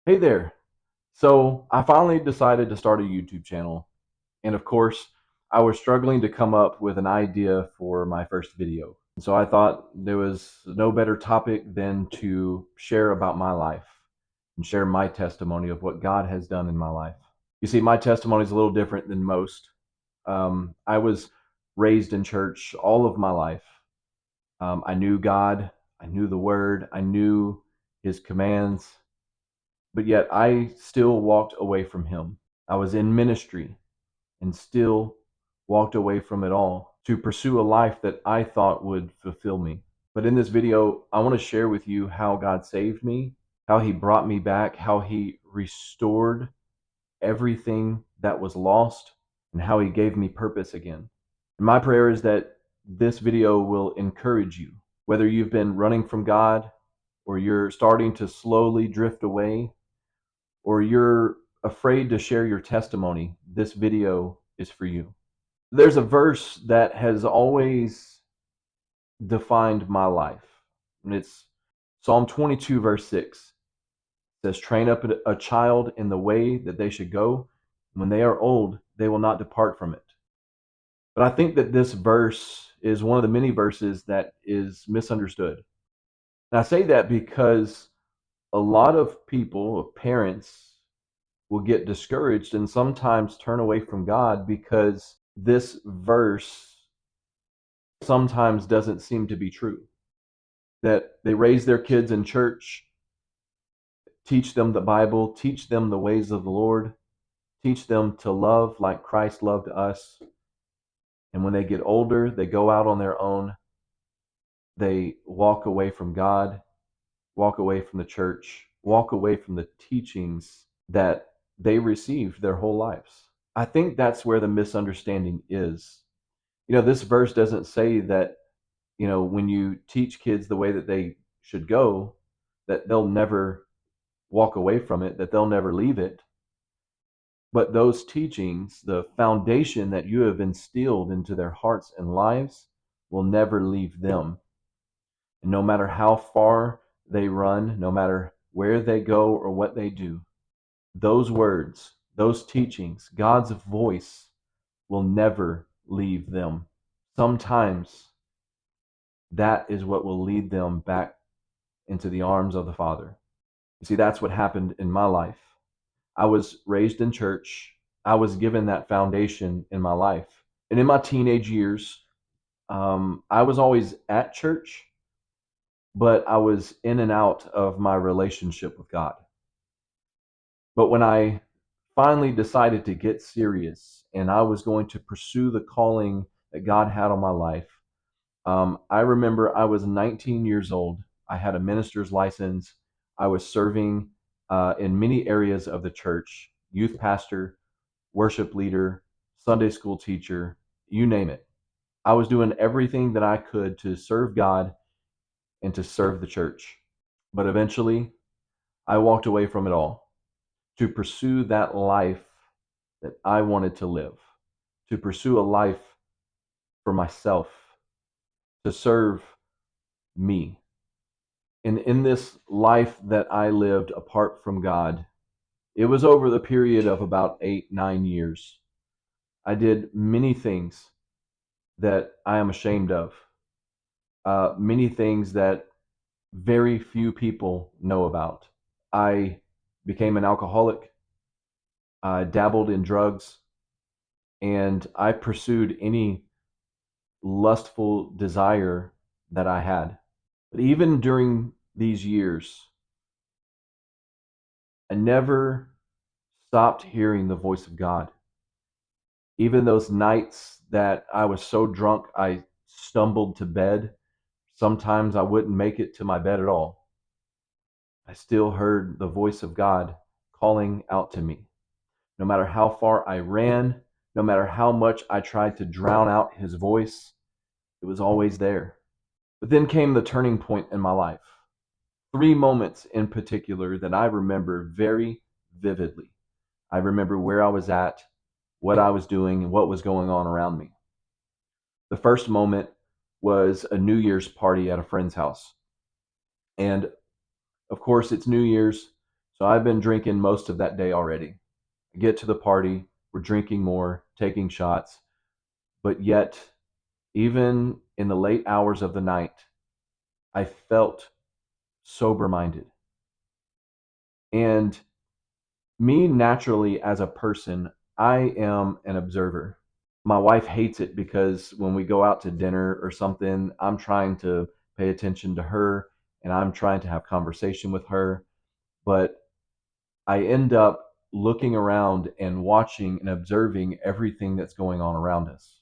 Hey there. So I finally decided to start a YouTube channel. And of course, I was struggling to come up with an idea for my first video. So I thought there was no better topic than to share about my life and share my testimony of what God has done in my life. You see, my testimony is a little different than most. I was raised in church all of my life. I knew God, I knew the Word, I knew His commands, but yet I still walked away from him. I was in ministry and still walked away from it all to pursue a life that I thought would fulfill me. But in this video, I want to share with you how God saved me, how he brought me back, how he restored everything that was lost, and how he gave me purpose again. And my prayer is that this video will encourage you, whether you've been running from God or you're starting to slowly drift away, or you're afraid to share your testimony, this video is for you. There's a verse that has always defined my life, and it's Psalm 22, verse 6. It says, "Train up a child in the way that they should go. When they are old, they will not depart from it." But I think that this verse is one of the many verses that is misunderstood. And I say that because a lot of people, parents, will get discouraged and sometimes turn away from God because this verse sometimes doesn't seem to be true. That they raise their kids in church, teach them the Bible, teach them the ways of the Lord, teach them to love like Christ loved us. And when they get older, they go out on their own. They walk away from God, walk away from the church, walk away from the teachings that they received their whole lives. I think that's where the misunderstanding is. This verse doesn't say that, when you teach kids the way that they should go, that they'll never walk away from it, that they'll never leave it. But those teachings, the foundation that you have instilled into their hearts and lives, will never leave them. And no matter how far they run, no matter where they go or what they do, those words, those teachings, God's voice will never leave them. Sometimes that is what will lead them back into the arms of the Father. You see, that's what happened in my life. I was raised in church. I was given that foundation in my life. And in my teenage years, I was always at church, but I was in and out of my relationship with God. But when I finally decided to get serious and I was going to pursue the calling that God had on my life, I remember I was 19 years old. I had a minister's license. I was serving in many areas of the church: youth pastor, worship leader, Sunday school teacher, you name it. I was doing everything that I could to serve God and to serve the church. But eventually, I walked away from it all to pursue that life that I wanted to live, to pursue a life for myself, to serve me. And in this life that I lived apart from God, it was over the period of about 8, 9 years. I did many things that I am ashamed of, many things that very few people know about. I became an alcoholic. I dabbled in drugs, and I pursued any lustful desire that I had. But even during these years, I never stopped hearing the voice of God. Even those nights that I was so drunk I stumbled to bed, sometimes I wouldn't make it to my bed at all. I still heard the voice of God calling out to me. No matter how far I ran, no matter how much I tried to drown out his voice, it was always there. But then came the turning point in my life. Three moments in particular that I remember very vividly. I remember where I was at, what I was doing, and what was going on around me. The first moment was a New Year's party at a friend's house. And of course, it's New Year's, So I've been drinking most of that day already. I get to the party, we're drinking more, taking shots, but yet, even in the late hours of the night, I felt sober minded. And me, naturally, as a person, I am an observer. My wife hates it because when we go out to dinner or something, I'm trying to pay attention to her and I'm trying to have conversation with her, but I end up looking around and watching and observing everything that's going on around us.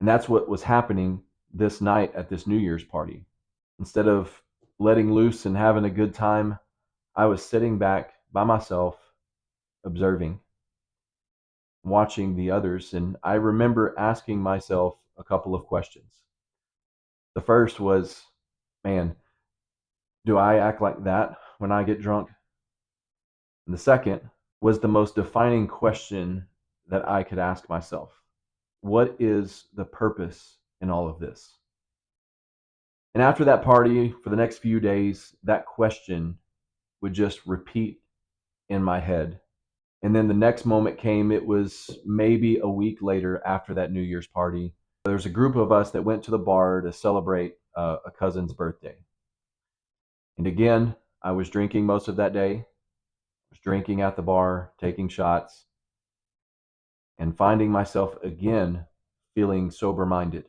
And that's what was happening this night at this New Year's party. Instead of letting loose and having a good time, I was sitting back by myself, observing, watching the others. And I remember asking myself a couple of questions. The first was, man, do I act like that when I get drunk? And the second was the most defining question that I could ask myself. What is the purpose in all of this? And after that party, for the next few days, that question would just repeat in my head. And then the next moment came, it was maybe a week later after that New Year's party. There's a group of us that went to the bar to celebrate a cousin's birthday. And again, I was drinking most of that day. I was drinking at the bar, taking shots, and finding myself again feeling sober minded.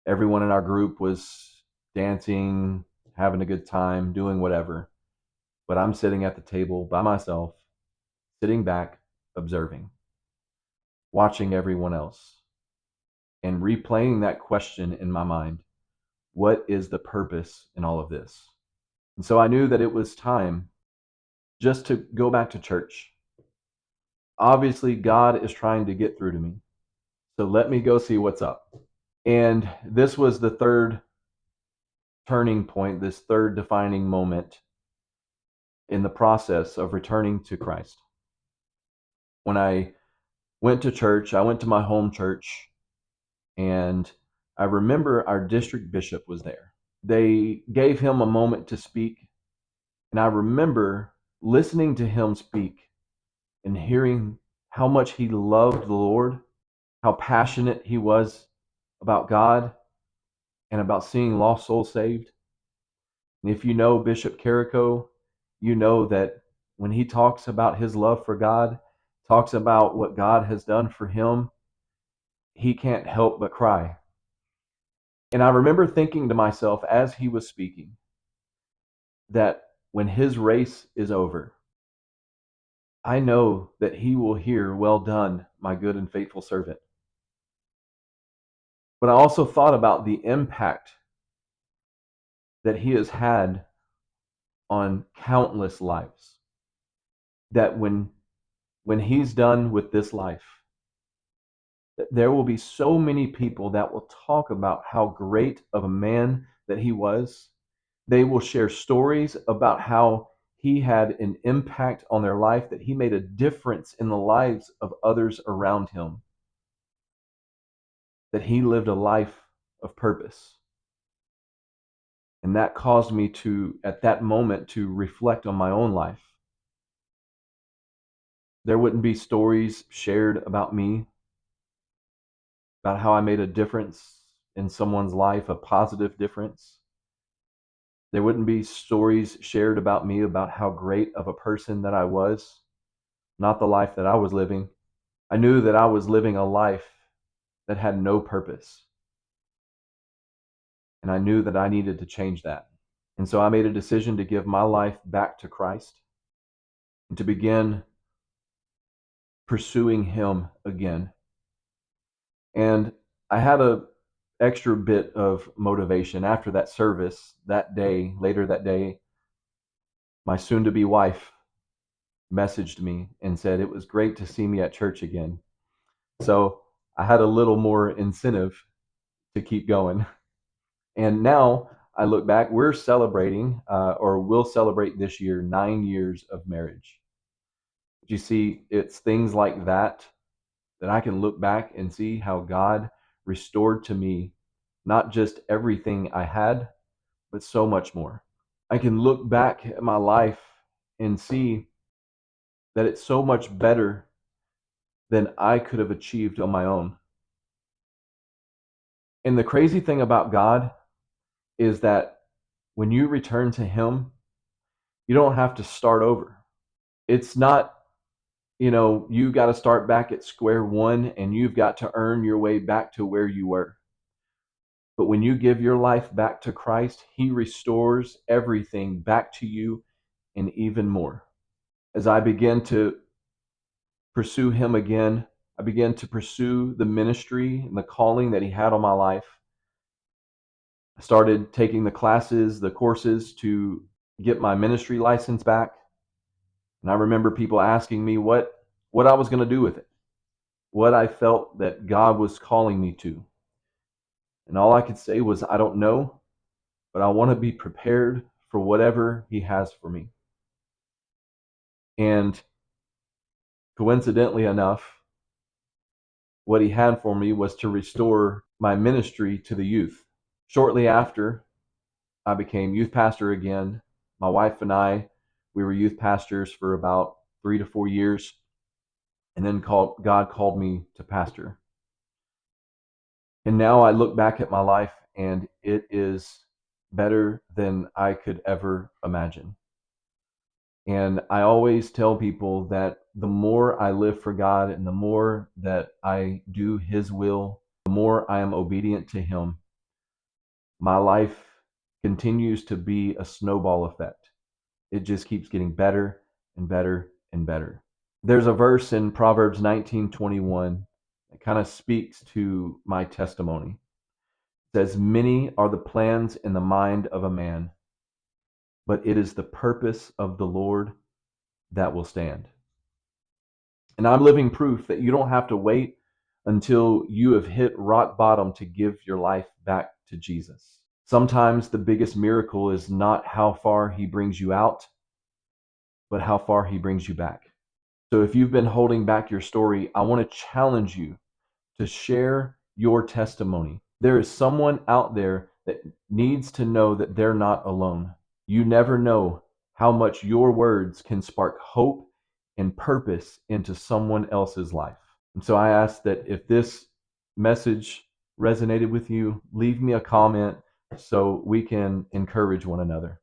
Everyone in our group was dancing, having a good time, doing whatever. But I'm sitting at the table by myself, sitting back, observing, watching everyone else, and replaying that question in my mind. What is the purpose in all of this? And so I knew that it was time just to go back to church. Obviously, God is trying to get through to me. So let me go see what's up. And this was the third turning point, this third defining moment in the process of returning to Christ. When I went to church, I went to my home church, and I remember our district bishop was there. They gave him a moment to speak, and I remember listening to him speak and hearing how much he loved the Lord, how passionate he was about God and about seeing lost souls saved. And if you know Bishop Carrico, you know that when he talks about his love for God, talks about what God has done for him, he can't help but cry. And I remember thinking to myself as he was speaking that when his race is over, I know that he will hear, "Well done, my good and faithful servant." But I also thought about the impact that he has had on countless lives. That when he's done with this life, there will be so many people that will talk about how great of a man that he was. They will share stories about how he had an impact on their life, that he made a difference in the lives of others around him, that he lived a life of purpose. And that caused me to, at that moment, to reflect on my own life. There wouldn't be stories shared about me, about how I made a difference in someone's life, a positive difference. There wouldn't be stories shared about me about how great of a person that I was, not the life that I was living. I knew that I was living a life that had no purpose. And I knew that I needed to change that. And so I made a decision to give my life back to Christ and to begin pursuing Him again. And I had a extra bit of motivation after that service that day. Later that day, my soon-to-be wife messaged me and said it was great to see me at church again. So I had a little more incentive to keep going. And now I look back, we're celebrating, or we'll celebrate this year, 9 years of marriage. You see, it's things like that that I can look back and see how God restored to me not just everything I had, but so much more. I can look back at my life and see that it's so much better than I could have achieved on my own. And the crazy thing about God is that when you return to Him, you don't have to start over. It's not, you got to start back at square one and you've got to earn your way back to where you were. But when you give your life back to Christ, He restores everything back to you and even more. As I began to pursue Him again, I began to pursue the ministry and the calling that He had on my life. I started taking the classes, the courses to get my ministry license back. And I remember people asking me what I was going to do with it, what I felt that God was calling me to. And all I could say was, I don't know, but I want to be prepared for whatever He has for me. And coincidentally enough, what He had for me was to restore my ministry to the youth. Shortly after, I became youth pastor again. My wife and I, we were youth pastors for about 3 to 4 years. And then God called me to pastor. And now I look back at my life and it is better than I could ever imagine. And I always tell people that the more I live for God and the more that I do His will, the more I am obedient to Him, my life continues to be a snowball effect. It just keeps getting better and better and better. There's a verse in Proverbs 19:21 that kind of speaks to my testimony. It says, "Many are the plans in the mind of a man, but it is the purpose of the Lord that will stand." And I'm living proof that you don't have to wait until you have hit rock bottom to give your life back to Jesus. Sometimes the biggest miracle is not how far He brings you out, but how far He brings you back. So if you've been holding back your story, I want to challenge you to share your testimony. There is someone out there that needs to know that they're not alone. You never know how much your words can spark hope and purpose into someone else's life. And so I ask that if this message resonated with you, leave me a comment so we can encourage one another.